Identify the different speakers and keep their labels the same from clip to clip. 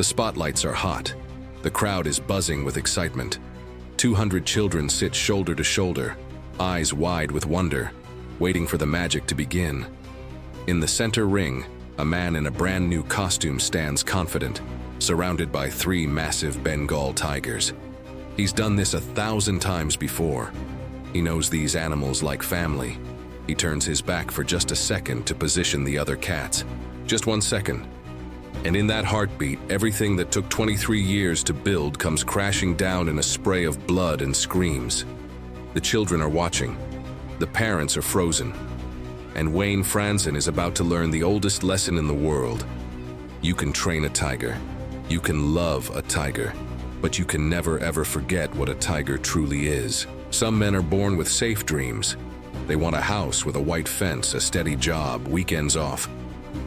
Speaker 1: The spotlights are hot. The crowd is buzzing with excitement. 200 children sit shoulder to shoulder, eyes wide with wonder, waiting for the magic to begin. In the center ring, a man in a brand new costume stands confident, surrounded by 3 massive Bengal tigers. He's done this 1,000 times before. He knows these animals like family. He turns his back for just a second to position the other cats. Just 1 second. And in that heartbeat, everything that took 23 years to build comes crashing down in a spray of blood and screams. The children are watching. The parents are frozen. And Wayne Franzen is about to learn the oldest lesson in the world. You can train a tiger. You can love a tiger. But you can never ever forget what a tiger truly is. Some men are born with safe dreams. They want a house with a white fence, a steady job, weekends off.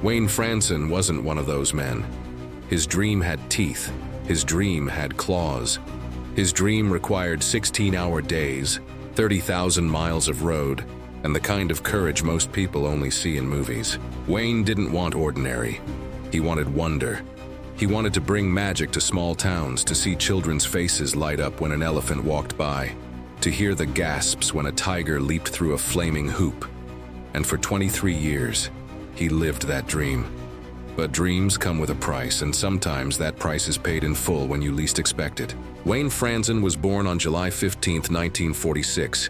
Speaker 1: Wayne Franzen wasn't one of those men. His dream had teeth. His dream had claws. His dream required 16-hour days, 30,000 miles of road, and the kind of courage most people only see in movies. Wayne didn't want ordinary. He wanted wonder. He wanted to bring magic to small towns, to see children's faces light up when an elephant walked by, to hear the gasps when a tiger leaped through a flaming hoop. And for 23 years, he lived that dream. But dreams come with a price, and sometimes that price is paid in full when you least expect it. Wayne Franzen was born on July 15, 1946,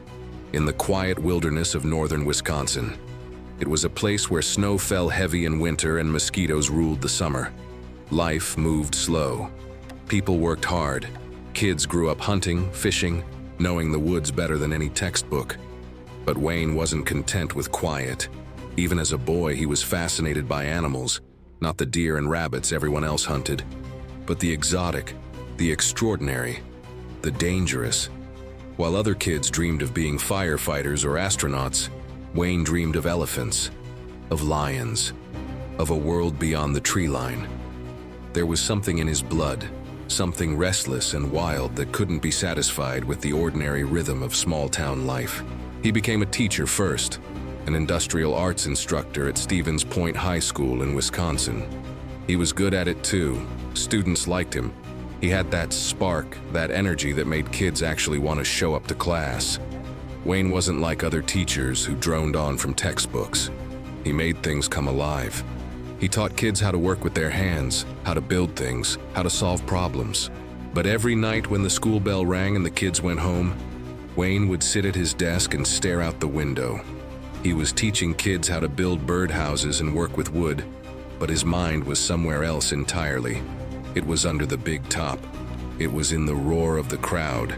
Speaker 1: in the quiet wilderness of northern Wisconsin. It was a place where snow fell heavy in winter and mosquitoes ruled the summer. Life moved slow. People worked hard. Kids grew up hunting, fishing, knowing the woods better than any textbook. But Wayne wasn't content with quiet. Even as a boy, he was fascinated by animals, not the deer and rabbits everyone else hunted, but the exotic, the extraordinary, the dangerous. While other kids dreamed of being firefighters or astronauts, Wayne dreamed of elephants, of lions, of a world beyond the tree line. There was something in his blood, something restless and wild that couldn't be satisfied with the ordinary rhythm of small-town life. He became a teacher first, an industrial arts instructor at Stevens Point High School in Wisconsin. He was good at it too. Students liked him. He had that spark, that energy that made kids actually want to show up to class. Wayne wasn't like other teachers who droned on from textbooks. He made things come alive. He taught kids how to work with their hands, how to build things, how to solve problems. But every night when the school bell rang and the kids went home, Wayne would sit at his desk and stare out the window. He was teaching kids how to build birdhouses and work with wood, but his mind was somewhere else entirely. It was under the big top. It was in the roar of the crowd.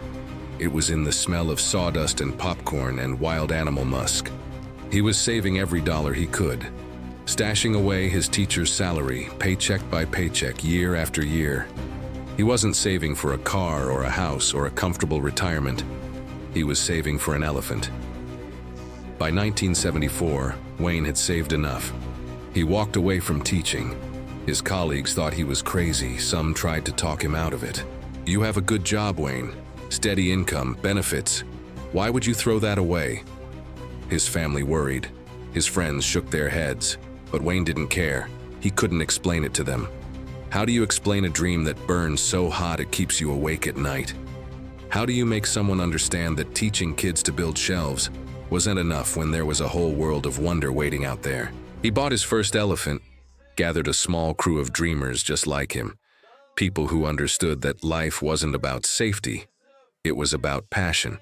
Speaker 1: It was in the smell of sawdust and popcorn and wild animal musk. He was saving every dollar he could, stashing away his teacher's salary, paycheck by paycheck, year after year. He wasn't saving for a car or a house or a comfortable retirement. He was saving for an elephant. By 1974, Wayne had saved enough. He walked away from teaching. His colleagues thought he was crazy. Some tried to talk him out of it. You have a good job, Wayne. Steady income, benefits. Why would you throw that away? His family worried. His friends shook their heads. But Wayne didn't care. He couldn't explain it to them. How do you explain a dream that burns so hot it keeps you awake at night? How do you make someone understand that teaching kids to build shelves wasn't enough when there was a whole world of wonder waiting out there? He bought his first elephant, gathered a small crew of dreamers just like him, people who understood that life wasn't about safety, it was about passion.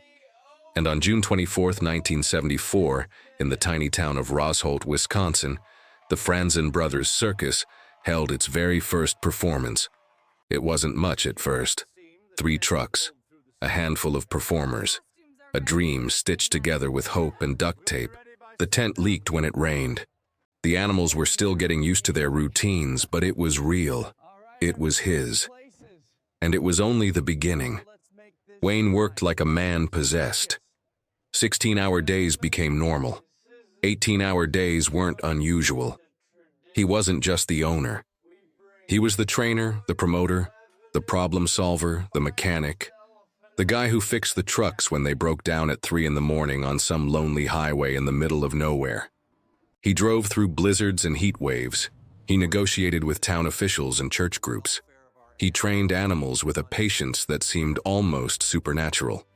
Speaker 1: And on June 24, 1974, in the tiny town of Rosholt, Wisconsin, the Franzen brothers' Circus held its very first performance. It wasn't much at first. 3 trucks, a handful of performers, a dream stitched together with hope and duct tape. The tent leaked when it rained. The animals were still getting used to their routines, but it was real. It was his. And it was only the beginning. Wayne worked like a man possessed. 16-hour days became normal. 18-hour days weren't unusual. He wasn't just the owner. He was the trainer, the promoter, the problem solver, the mechanic, the guy who fixed the trucks when they broke down at 3 in the morning on some lonely highway in the middle of nowhere. He drove through blizzards and heat waves. He negotiated with town officials and church groups. He trained animals with a patience that seemed almost supernatural.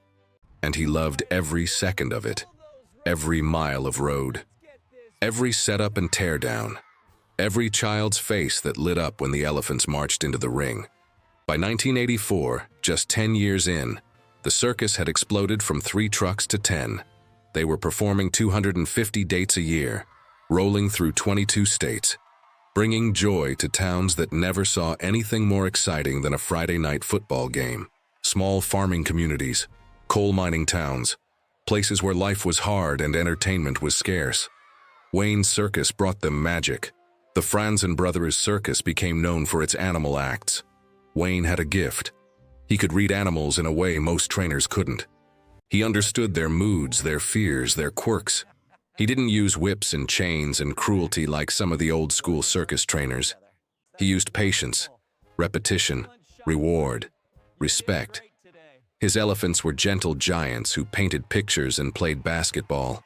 Speaker 1: And he loved every second of it, every mile of road, every setup and teardown, every child's face that lit up when the elephants marched into the ring. By 1984, just 10 years in, the circus had exploded from 3 trucks to 10. They were performing 250 dates a year, rolling through 22 states, bringing joy to towns that never saw anything more exciting than a Friday night football game. Small farming communities, coal mining towns, places where life was hard and entertainment was scarce. Wayne's circus brought them magic. The Franzen brothers' circus became known for its animal acts. Wayne had a gift. He could read animals in a way most trainers couldn't. He understood their moods, their fears, their quirks. He didn't use whips and chains and cruelty like some of the old-school circus trainers. He used patience, repetition, reward, respect. His elephants were gentle giants who painted pictures and played basketball.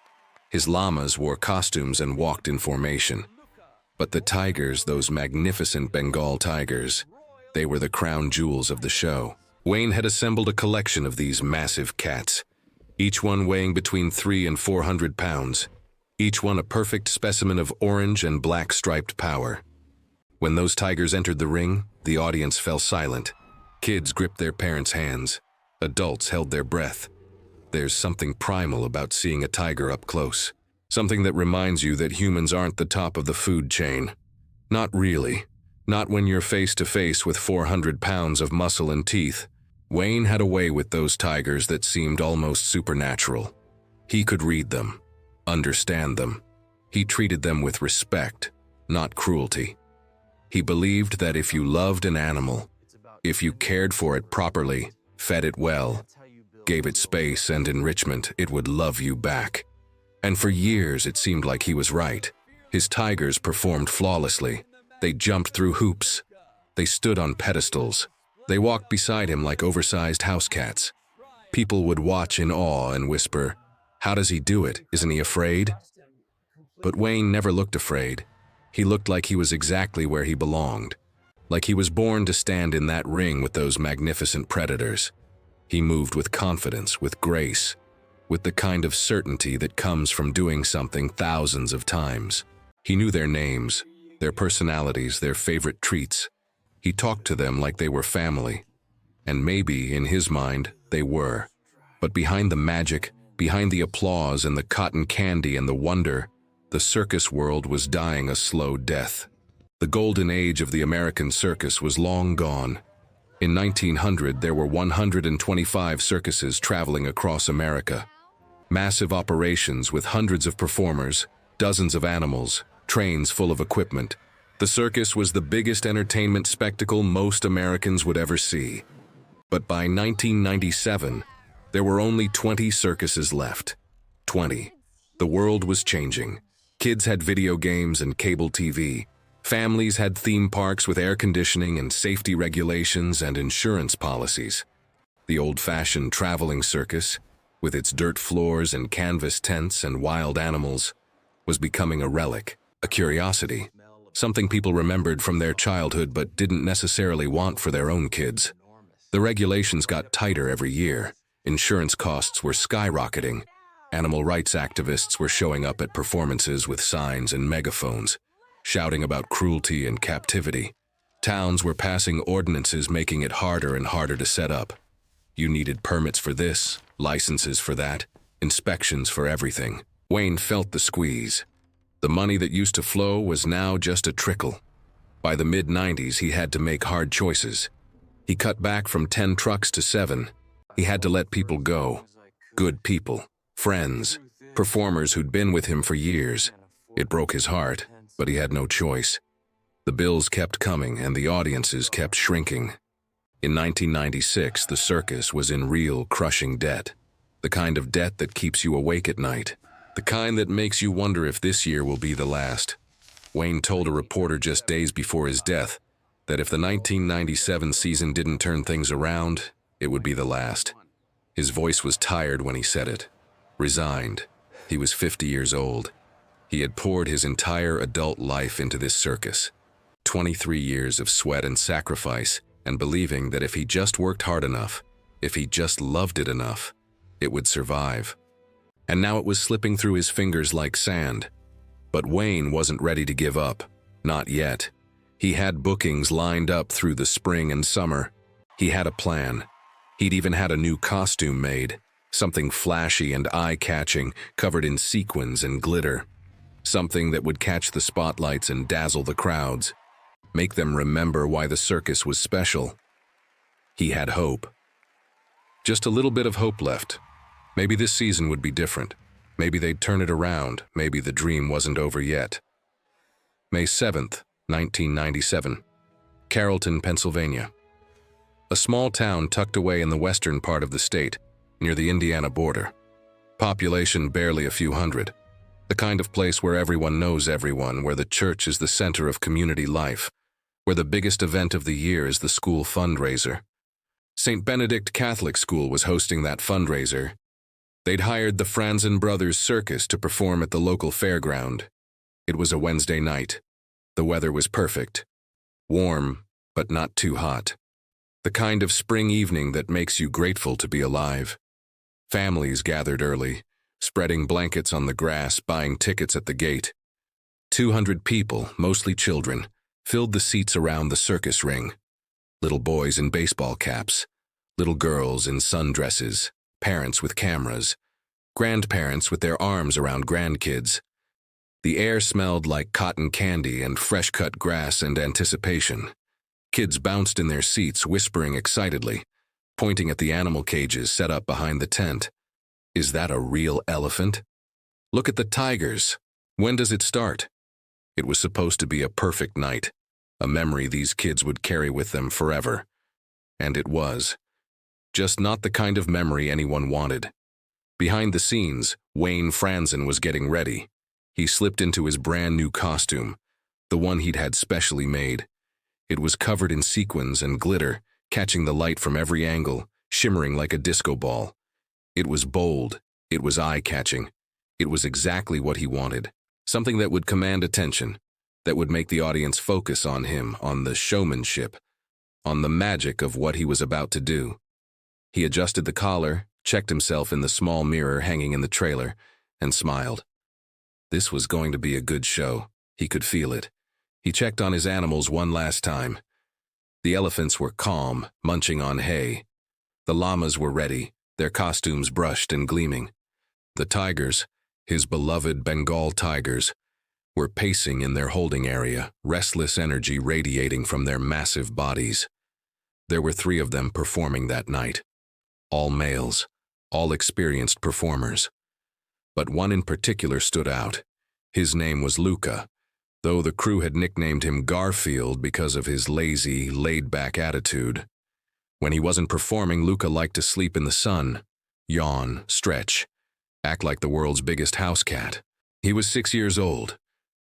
Speaker 1: His llamas wore costumes and walked in formation. But the tigers, those magnificent Bengal tigers, they were the crown jewels of the show. Wayne had assembled a collection of these massive cats, each one weighing between 300 and 400 pounds, each one a perfect specimen of orange and black striped power. When those tigers entered the ring, the audience fell silent. Kids gripped their parents' hands. Adults held their breath. There's something primal about seeing a tiger up close. Something that reminds you that humans aren't the top of the food chain. Not really. Not when you're face to face with 400 pounds of muscle and teeth. Wayne had a way with those tigers that seemed almost supernatural. He could read them, understand them. He treated them with respect, not cruelty. He believed that if you loved an animal, if you cared for it properly, fed it well, gave it space and enrichment, it would love you back. And for years it seemed like he was right. His tigers performed flawlessly. They jumped through hoops. They stood on pedestals. They walked beside him like oversized house cats. People would watch in awe and whisper, "How does he do it? Isn't he afraid?" But Wayne never looked afraid. He looked like he was exactly where he belonged, like he was born to stand in that ring with those magnificent predators. He moved with confidence, with grace, with the kind of certainty that comes from doing something thousands of times. He knew their names, their personalities, their favorite treats. He talked to them like they were family. And maybe, in his mind, they were. But behind the magic, behind the applause and the cotton candy and the wonder, the circus world was dying a slow death. The golden age of the American circus was long gone. In 1900, there were 125 circuses traveling across America. Massive operations with hundreds of performers, dozens of animals, trains full of equipment. The circus was the biggest entertainment spectacle most Americans would ever see. But by 1997, there were only 20 circuses left. 20. The world was changing. Kids had video games and cable TV. Families had theme parks with air conditioning and safety regulations and insurance policies. The old-fashioned traveling circus, with its dirt floors and canvas tents and wild animals, was becoming a relic, a curiosity, something people remembered from their childhood but didn't necessarily want for their own kids. The regulations got tighter every year. Insurance costs were skyrocketing. Animal rights activists were showing up at performances with signs and megaphones, shouting about cruelty and captivity. Towns were passing ordinances making it harder and harder to set up. You needed permits for this, licenses for that, inspections for everything. Wayne felt the squeeze. The money that used to flow was now just a trickle. By the mid-90s, he had to make hard choices. He cut back from 10 trucks to 7. He had to let people go. Good people, friends, performers who'd been with him for years. It broke his heart, but he had no choice. The bills kept coming and the audiences kept shrinking. In 1996, the circus was in real crushing debt. The kind of debt that keeps you awake at night. The kind that makes you wonder if this year will be the last. Wayne told a reporter just days before his death that if the 1997 season didn't turn things around, it would be the last. His voice was tired when he said it. Resigned. He was 50 years old. He had poured his entire adult life into this circus. 23 years of sweat and sacrifice, and believing that if he just worked hard enough, if he just loved it enough, it would survive. And now it was slipping through his fingers like sand. But Wayne wasn't ready to give up. Not yet. He had bookings lined up through the spring and summer. He had a plan. He'd even had a new costume made, something flashy and eye-catching, covered in sequins and glitter. Something that would catch the spotlights and dazzle the crowds, make them remember why the circus was special. He had hope. Just a little bit of hope left. Maybe this season would be different. Maybe they'd turn it around. Maybe the dream wasn't over yet. May 7th, 1997. Carrollton, Pennsylvania. A small town tucked away in the western part of the state, near the Indiana border. Population barely a few hundred. The kind of place where everyone knows everyone, where the church is the center of community life, where the biggest event of the year is the school fundraiser. St. Benedict Catholic School was hosting that fundraiser. They'd hired the Franzen brothers' circus to perform at the local fairground. It was a Wednesday night. The weather was perfect. Warm, but not too hot. The kind of spring evening that makes you grateful to be alive. Families gathered early, spreading blankets on the grass, buying tickets at the gate. 200 people, mostly children, filled the seats around the circus ring. Little boys in baseball caps, little girls in sundresses, parents with cameras, grandparents with their arms around grandkids. The air smelled like cotton candy and fresh-cut grass and anticipation. Kids bounced in their seats, whispering excitedly, pointing at the animal cages set up behind the tent. Is that a real elephant? Look at the tigers. When does it start? It was supposed to be a perfect night, a memory these kids would carry with them forever. And it was. Just not the kind of memory anyone wanted. Behind the scenes, Wayne Franzen was getting ready. He slipped into his brand new costume, the one he'd had specially made. It was covered in sequins and glitter, catching the light from every angle, shimmering like a disco ball. It was bold. It was eye-catching. It was exactly what he wanted. Something that would command attention, that would make the audience focus on him, on the showmanship, on the magic of what he was about to do. He adjusted the collar, checked himself in the small mirror hanging in the trailer, and smiled. This was going to be a good show. He could feel it. He checked on his animals one last time. The elephants were calm, munching on hay. The llamas were ready, their costumes brushed and gleaming. The tigers, his beloved Bengal tigers, were pacing in their holding area, restless energy radiating from their massive bodies. There were 3 of them performing that night. All males, all experienced performers. But one in particular stood out. His name was Luca, though the crew had nicknamed him Garfield because of his lazy, laid-back attitude. When he wasn't performing, Luca liked to sleep in the sun, yawn, stretch, act like the world's biggest house cat. He was 6 years old,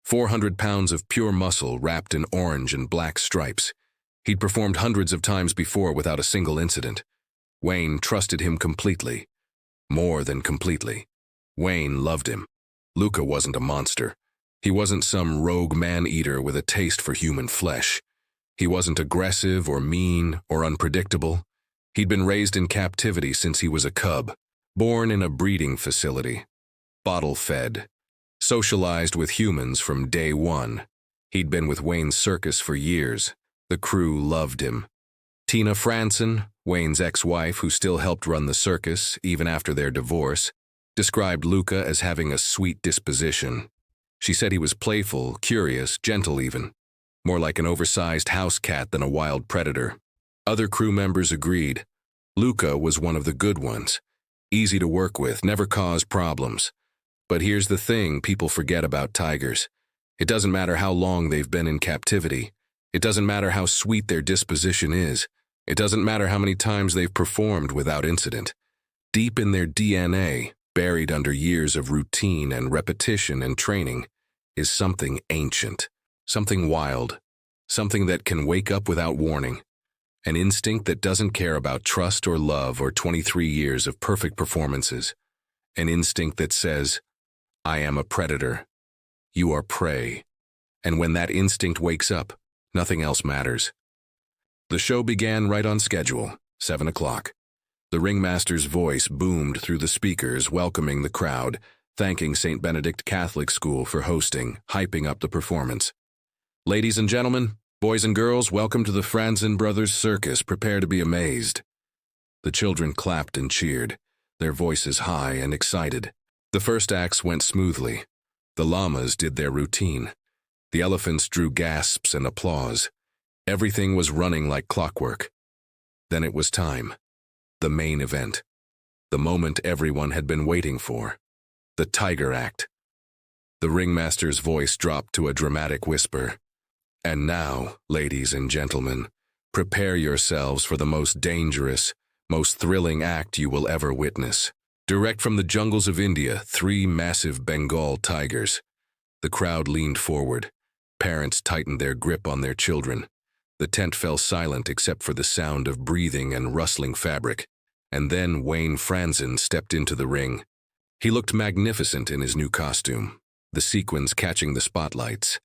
Speaker 1: 400 pounds of pure muscle wrapped in orange and black stripes. He'd performed hundreds of times before without a single incident. Wayne trusted him completely. More than completely. Wayne loved him. Luca wasn't a monster. He wasn't some rogue man-eater with a taste for human flesh. He wasn't aggressive or mean or unpredictable. He'd been raised in captivity since he was a cub, born in a breeding facility, bottle-fed, socialized with humans from day one. He'd been with Wayne's circus for years. The crew loved him. Tina Franzen, Wayne's ex-wife who still helped run the circus even after their divorce, described Luca as having a sweet disposition. She said he was playful, curious, gentle even, more like an oversized house cat than a wild predator. Other crew members agreed. Luca was one of the good ones, easy to work with, never caused problems. But here's the thing people forget about tigers. It doesn't matter how long they've been in captivity. It doesn't matter how sweet their disposition is. It doesn't matter how many times they've performed without incident. Deep in their DNA, buried under years of routine and repetition and training, is something ancient, something wild, something that can wake up without warning, an instinct that doesn't care about trust or love or 23 years of perfect performances, an instinct that says, I am a predator, you are prey, and when that instinct wakes up, nothing else matters. The show began right on schedule, 7 o'clock. The ringmaster's voice boomed through the speakers, welcoming the crowd, thanking St. Benedict Catholic School for hosting, hyping up the performance. Ladies and gentlemen, boys and girls, welcome to the Franzen brothers' circus. Prepare to be amazed. The children clapped and cheered, their voices high and excited. The first acts went smoothly. The llamas did their routine. The elephants drew gasps and applause. Everything was running like clockwork. Then it was time. The main event. The moment everyone had been waiting for. The Tiger Act. The ringmaster's voice dropped to a dramatic whisper. And now, ladies and gentlemen, prepare yourselves for the most dangerous, most thrilling act you will ever witness. Direct from the jungles of India, 3 massive Bengal tigers. The crowd leaned forward. Parents tightened their grip on their children. The tent fell silent except for the sound of breathing and rustling fabric. And then Wayne Franzen stepped into the ring. He looked magnificent in his new costume, the sequins catching the spotlights,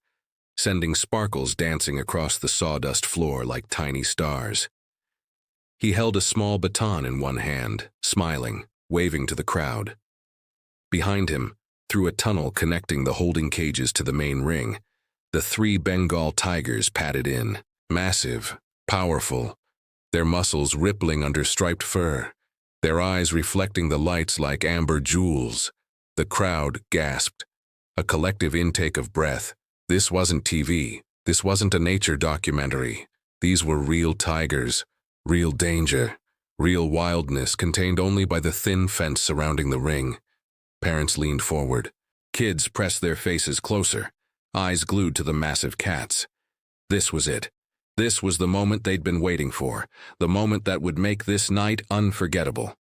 Speaker 1: sending sparkles dancing across the sawdust floor like tiny stars. He held a small baton in one hand, smiling, waving to the crowd. Behind him, through a tunnel connecting the holding cages to the main ring, the 3 Bengal tigers padded in, massive, powerful, their muscles rippling under striped fur, their eyes reflecting the lights like amber jewels. The crowd gasped, a collective intake of breath. This wasn't TV. This wasn't a nature documentary. These were real tigers, real danger, real wildness contained only by the thin fence surrounding the ring. Parents leaned forward. Kids pressed their faces closer, eyes glued to the massive cats. This was it. This was the moment they'd been waiting for, the moment that would make this night unforgettable.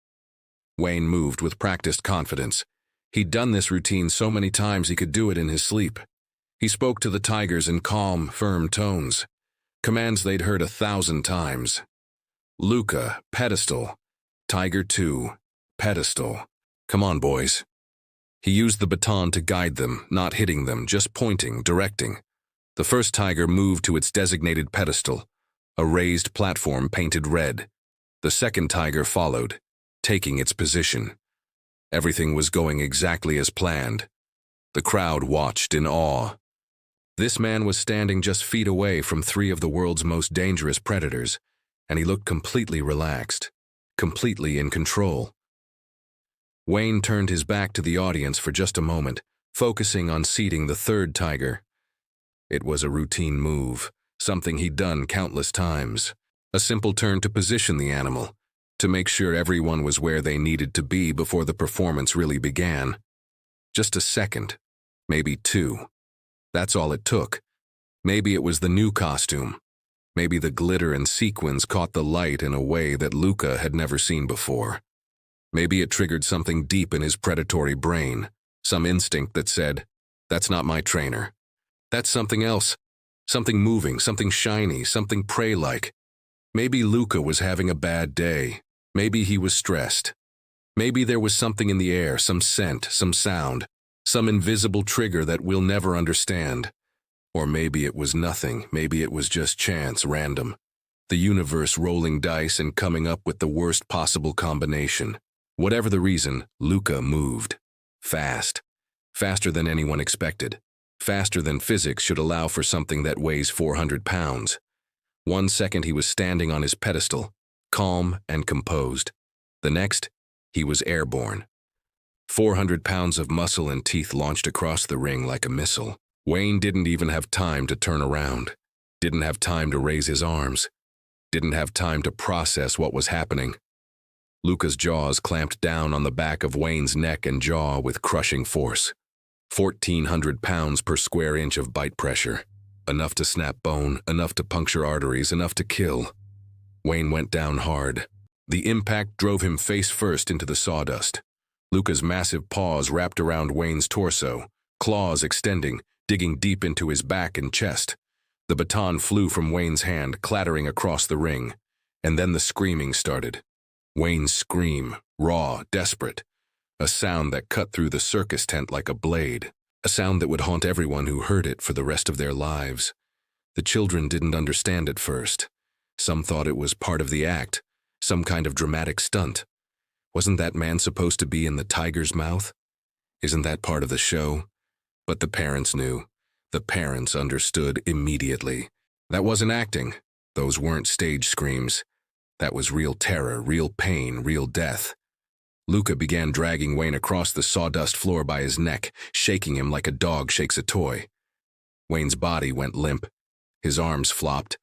Speaker 1: Wayne moved with practiced confidence. He'd done this routine so many times he could do it in his sleep. He spoke to the tigers in calm, firm tones, commands they'd heard 1,000 times. Luca, pedestal. Tiger 2, pedestal. Come on, boys. He used the baton to guide them, not hitting them, just pointing, directing. The first tiger moved to its designated pedestal, a raised platform painted red. The second tiger followed, taking its position. Everything was going exactly as planned. The crowd watched in awe. This man was standing just feet away from 3 of the world's most dangerous predators, and he looked completely relaxed, completely in control. Wayne turned his back to the audience for just a moment, focusing on seating the 3rd tiger. It was a routine move, something he'd done countless times. A simple turn to position the animal, to make sure everyone was where they needed to be before the performance really began. Just a second, maybe 2. That's all it took. Maybe it was the new costume. Maybe the glitter and sequins caught the light in a way that Luca had never seen before. Maybe it triggered something deep in his predatory brain, some instinct that said, "That's not my trainer. That's something else, something moving, something shiny, something prey-like." Maybe Luca was having a bad day. Maybe he was stressed. Maybe there was something in the air, some scent, some sound, some invisible trigger that we'll never understand. Or maybe it was nothing. Maybe it was just chance, random. The universe rolling dice and coming up with the worst possible combination. Whatever the reason, Luca moved. Fast. Faster than anyone expected. Faster than physics should allow for something that weighs 400 pounds. 1 second he was standing on his pedestal, calm and composed. The next, he was airborne. 400 pounds of muscle and teeth launched across the ring like a missile. Wayne didn't even have time to turn around. Didn't have time to raise his arms. Didn't have time to process what was happening. Luca's jaws clamped down on the back of Wayne's neck and jaw with crushing force. 1,400 pounds per square inch of bite pressure. Enough to snap bone, enough to puncture arteries, enough to kill. Wayne went down hard. The impact drove him face first into the sawdust. Luca's massive paws wrapped around Wayne's torso, claws extending, digging deep into his back and chest. The baton flew from Wayne's hand, clattering across the ring. And then the screaming started. Wayne's scream, raw, desperate. A sound that cut through the circus tent like a blade. A sound that would haunt everyone who heard it for the rest of their lives. The children didn't understand at first. Some thought it was part of the act, some kind of dramatic stunt. Wasn't that man supposed to be in the tiger's mouth? Isn't that part of the show? But the parents knew. The parents understood immediately. That wasn't acting. Those weren't stage screams. That was real terror, real pain, real death. Luca began dragging Wayne across the sawdust floor by his neck, shaking him like a dog shakes a toy. Wayne's body went limp. His arms flopped.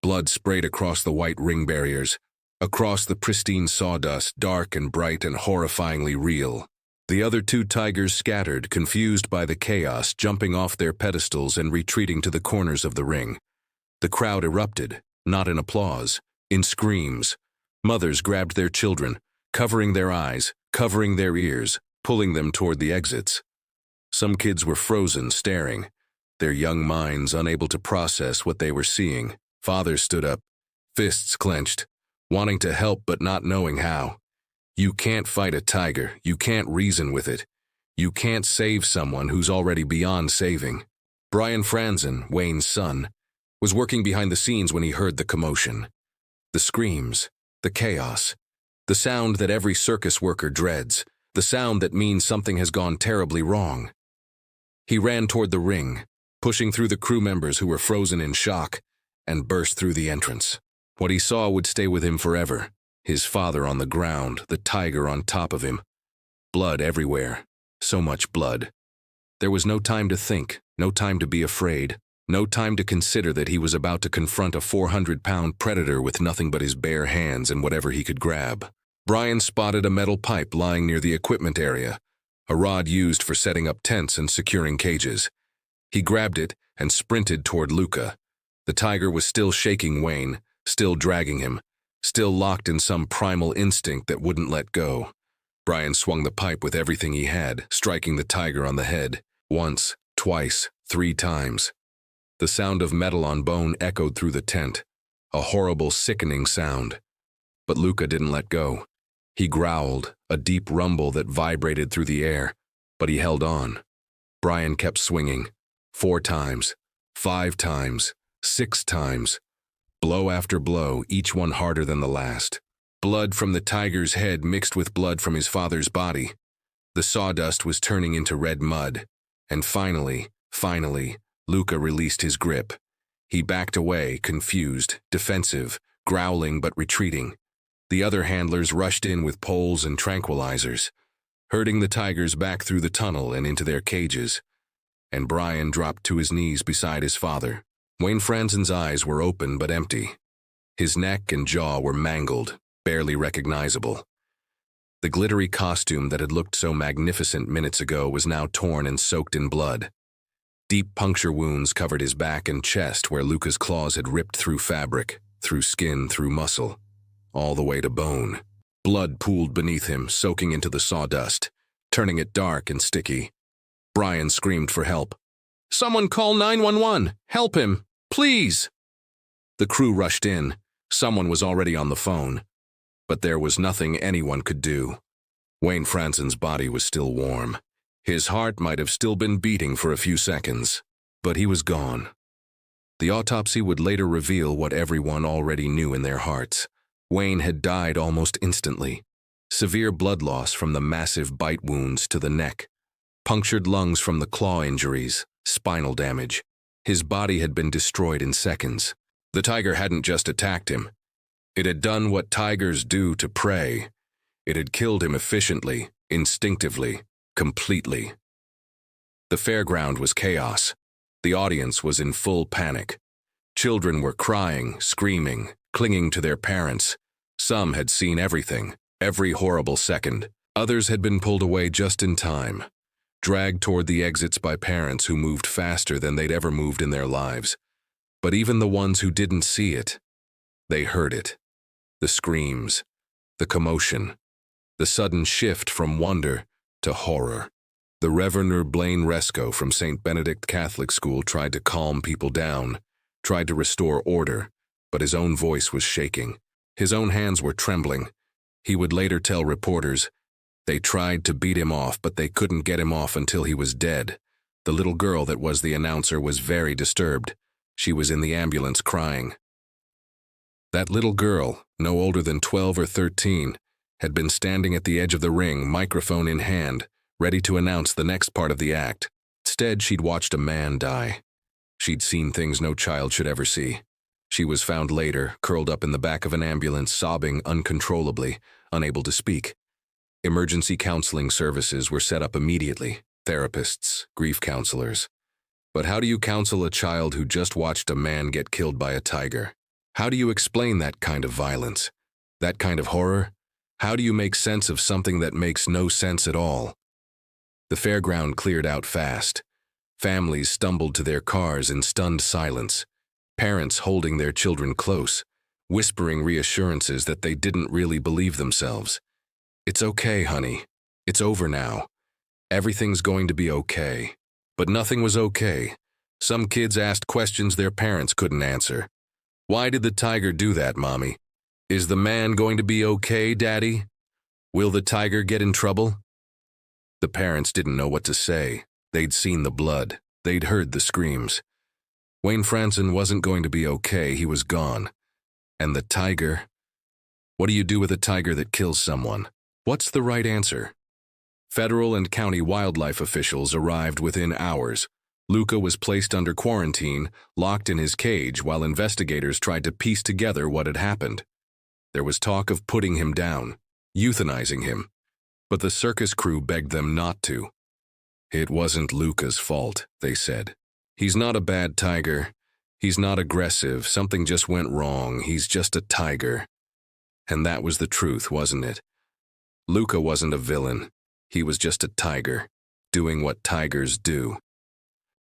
Speaker 1: Blood sprayed across the white ring barriers, across the pristine sawdust, dark and bright and horrifyingly real. The other two tigers scattered, confused by the chaos, jumping off their pedestals and retreating to the corners of the ring. The crowd erupted, not in applause, in screams. Mothers grabbed their children, covering their eyes, covering their ears, pulling them toward the exits. Some kids were frozen, staring, their young minds unable to process what they were seeing. Fathers stood up, fists clenched, wanting to help but not knowing how. You can't fight a tiger, you can't reason with it. You can't save someone who's already beyond saving. Brian Franzen, Wayne's son, was working behind the scenes when he heard the commotion. The screams, the chaos, the sound that every circus worker dreads, the sound that means something has gone terribly wrong. He ran toward the ring, pushing through the crew members who were frozen in shock, and burst through the entrance. What he saw would stay with him forever. His father on the ground, the tiger on top of him. Blood everywhere. So much blood. There was no time to think, no time to be afraid, no time to consider that he was about to confront a 400-pound predator with nothing but his bare hands and whatever he could grab. Brian spotted a metal pipe lying near the equipment area, a rod used for setting up tents and securing cages. He grabbed it and sprinted toward Luca. The tiger was still shaking Wayne, still dragging him, still locked in some primal instinct that wouldn't let go. Brian swung the pipe with everything he had, striking the tiger on the head. Once, twice, 3 times. The sound of metal on bone echoed through the tent, a horrible, sickening sound. But Luca didn't let go. He growled, a deep rumble that vibrated through the air, but he held on. Brian kept swinging. 4 times, 5 times, 6 times. Blow after blow, each one harder than the last. Blood from the tiger's head mixed with blood from his father's body. The sawdust was turning into red mud. And finally, Luca released his grip. He backed away, confused, defensive, growling but retreating. The other handlers rushed in with poles and tranquilizers, herding the tigers back through the tunnel and into their cages. And Brian dropped to his knees beside his father. Wayne Franzen's eyes were open but empty. His neck and jaw were mangled, barely recognizable. The glittery costume that had looked so magnificent minutes ago was now torn and soaked in blood. Deep puncture wounds covered his back and chest where Luca's claws had ripped through fabric, through skin, through muscle, all the way to bone. Blood pooled beneath him, soaking into the sawdust, turning it dark and sticky. Brian screamed for help. "Someone call 911! Help him! Please!" The crew rushed in. Someone was already on the phone. But there was nothing anyone could do. Wayne Franzen's body was still warm. His heart might have still been beating for a few seconds, but he was gone. The autopsy would later reveal what everyone already knew in their hearts. Wayne had died almost instantly. Severe blood loss from the massive bite wounds to the neck, punctured lungs from the claw injuries, spinal damage. His body had been destroyed in seconds. The tiger hadn't just attacked him. It had done what tigers do to prey. It had killed him efficiently, instinctively, completely. The fairground was chaos. The audience was in full panic. Children were crying, screaming, clinging to their parents. Some had seen everything, every horrible second. Others had been pulled away just in time, dragged toward the exits by parents who moved faster than they'd ever moved in their lives. But even the ones who didn't see it, they heard it. The screams, the commotion, the sudden shift from wonder to horror. The Reverend Blaine Resco from St. Benedict Catholic School tried to calm people down, tried to restore order, but his own voice was shaking. His own hands were trembling. He would later tell reporters, they tried to beat him off, but they couldn't get him off until he was dead. The little girl that was the announcer was very disturbed. She was in the ambulance crying. That little girl, no older than 12 or 13, had been standing at the edge of the ring, microphone in hand, ready to announce the next part of the act. Instead, she'd watched a man die. She'd seen things no child should ever see. She was found later, curled up in the back of an ambulance, sobbing uncontrollably, unable to speak. Emergency counseling services were set up immediately. Therapists, grief counselors. But how do you counsel a child who just watched a man get killed by a tiger? How do you explain that kind of violence? That kind of horror? How do you make sense of something that makes no sense at all? The fairground cleared out fast. Families stumbled to their cars in stunned silence, parents holding their children close, whispering reassurances that they didn't really believe themselves. "It's okay, honey. It's over now. Everything's going to be okay." But nothing was okay. Some kids asked questions their parents couldn't answer. "Why did the tiger do that, Mommy? Is the man going to be okay, Daddy? Will the tiger get in trouble?" The parents didn't know what to say. They'd seen the blood. They'd heard the screams. Wayne Franzen wasn't going to be okay. He was gone. And the tiger? What do you do with a tiger that kills someone? What's the right answer? Federal and county wildlife officials arrived within hours. Luca was placed under quarantine, locked in his cage, while investigators tried to piece together what had happened. There was talk of putting him down, euthanizing him, but the circus crew begged them not to. "It wasn't Luca's fault," they said. "He's not a bad tiger. He's not aggressive. Something just went wrong. He's just a tiger." And that was the truth, wasn't it? Luca wasn't a villain. He was just a tiger, doing what tigers do.